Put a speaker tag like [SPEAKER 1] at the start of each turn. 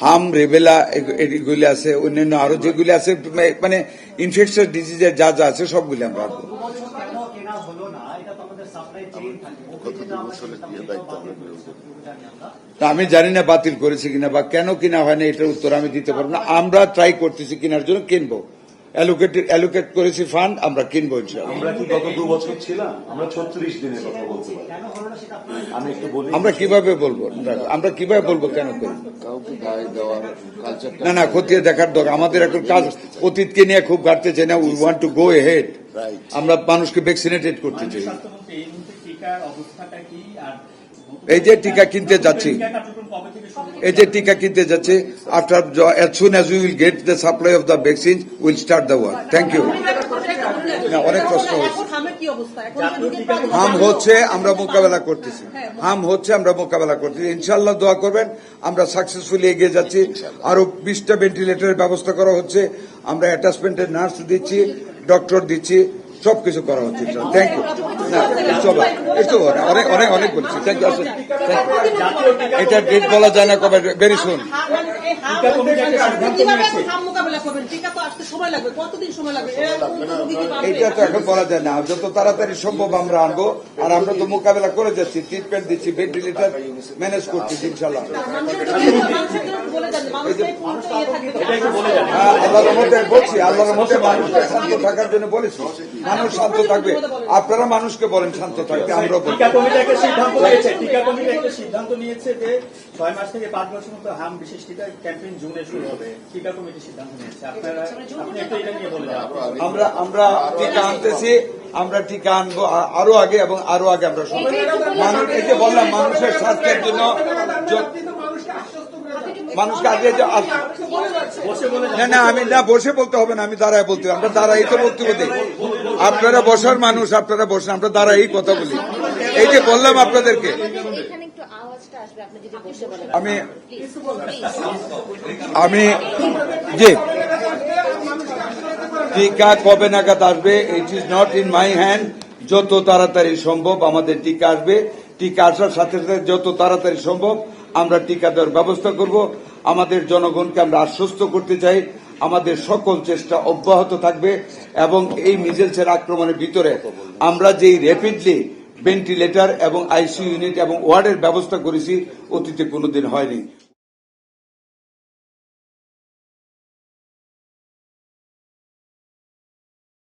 [SPEAKER 1] হাম রেবেলা এগুলি আছে, অন্যান্য আরো যেগুলি আছে, মানে ইনফেকশাস ডিজিজের যা যা আছে সবগুলি আমরা রাখবো। আমি জানি না বাতিল করেছে কিনা বা কেন কিনা হয় না, এটার উত্তর আমি দিতে পারবো না। আমরা ট্রাই করতেছি কেনার জন্য, কিনবো, অ্যালোকেট করেছি ফান্ড, আমরা কিনবো ইনশাআল্লাহ।
[SPEAKER 2] আমরা কি গত 2 বছর ছিলাম? আমরা 36 দিনের কথা বলতে পারি। আমি একটু বলি,
[SPEAKER 1] আমরা কিভাবে বলবো, আমরা কিভাবে বলবো কেন করি? না না, খতিয়ে দেখার দরকার আমাদের। এখন কাজ অতীতকে নিয়ে খুব ঘাটতে চাই না, we want to go ahead. আমরা মানুষকে ভ্যাকসিনেটেড করতে চাই। এই যে টিকা কিনতে যাচ্ছি, after as soon as we will get the supply of the vaccines, we'll start the work. Thank you. অনেক প্রশ্ন হচ্ছে। হাম হচ্ছে, আমরা মোকাবেলা করতেছি। ইনশাআল্লাহ দোয়া করবেন, আমরা সাকসেসফুলি এগিয়ে যাচ্ছি। আরো 20টা ভেন্টিলেটরের ব্যবস্থা করা হচ্ছে, আমরা অ্যাটাচমেন্টের নার্স দিচ্ছি, ডক্টর দিচ্ছি, সবকিছু করা হচ্ছে। Thank you. অনেক অনেক অনেক বলছি। Thank you. এটা ডেট বলা যায় না কবে, ভেরি সুন। এটা তো এখন বলা যায় না, যত তাড়াতাড়ি সম্ভব আমরা আনবো। আর আমরা তো মোকাবেলা করে যাচ্ছি, ট্রিটমেন্ট দিচ্ছি, ভেন্টিলেটর ম্যানেজ করতেছি ইনশাল্লাহ। আল্লাহর মধ্যে বলছি, আল্লাহর মধ্যে মানুষকে শান্ত থাকার জন্য বলেছি, মানুষ শান্ত থাকবে। আপনারা মানুষকে বলেন শান্ত থাকবে, আমরা বলি।
[SPEAKER 3] টিকা কমিটি একটা সিদ্ধান্ত নিয়েছে যে 6 মাস থেকে 5 বছর মতো হাম বিশেষ টিকা ক্যাম্পেইন জুনে শুরু হবে। টিকা কমিটি সিদ্ধান্ত নিয়েছে, আপনি একটু এটা নিয়ে বলে যান।
[SPEAKER 1] আমরা টিকা আনতেছি, আমরা টিকা আনবো আরো আগে, এবং আরো আগে আমরা মানুষ, এই যে বললাম মানুষের স্বাস্থ্যের জন্য মানুষকে আগে না আমি না বসে বলতে হবে না, আমি দাঁড়ায় বলতে, আমরা দাঁড়াই তো বক্তব্য দিই। আপনারা বসার মানুষ, আপনারা বসেন, আমরা দাঁড়াই কথা বলি। এই যে বললাম আপনাদেরকে, আমি জি টিকা কবে নাগাদ আসবে, it is not in my hand. যত তাড়াতাড়ি সম্ভব আমাদের টিকা আসবে। টিকা আসার সাথে সাথে যত তাড়াতাড়ি সম্ভব আমরা টিকা দেওয়ার ব্যবস্থা করব। আমাদের জনগণকে আমরা আশ্বস্ত করতে চাই, আমাদের সকল চেষ্টা অব্যাহত থাকবে। এবং এই মিজেলসের আক্রমণের ভিতরে আমরা যেই র্যাপিডলি ভেন্টিলেটর এবং আইসিইউ ইউনিট এবং ওয়ার্ডের ব্যবস্থা করেছি, অতীতে কোনোদিন হয়নি।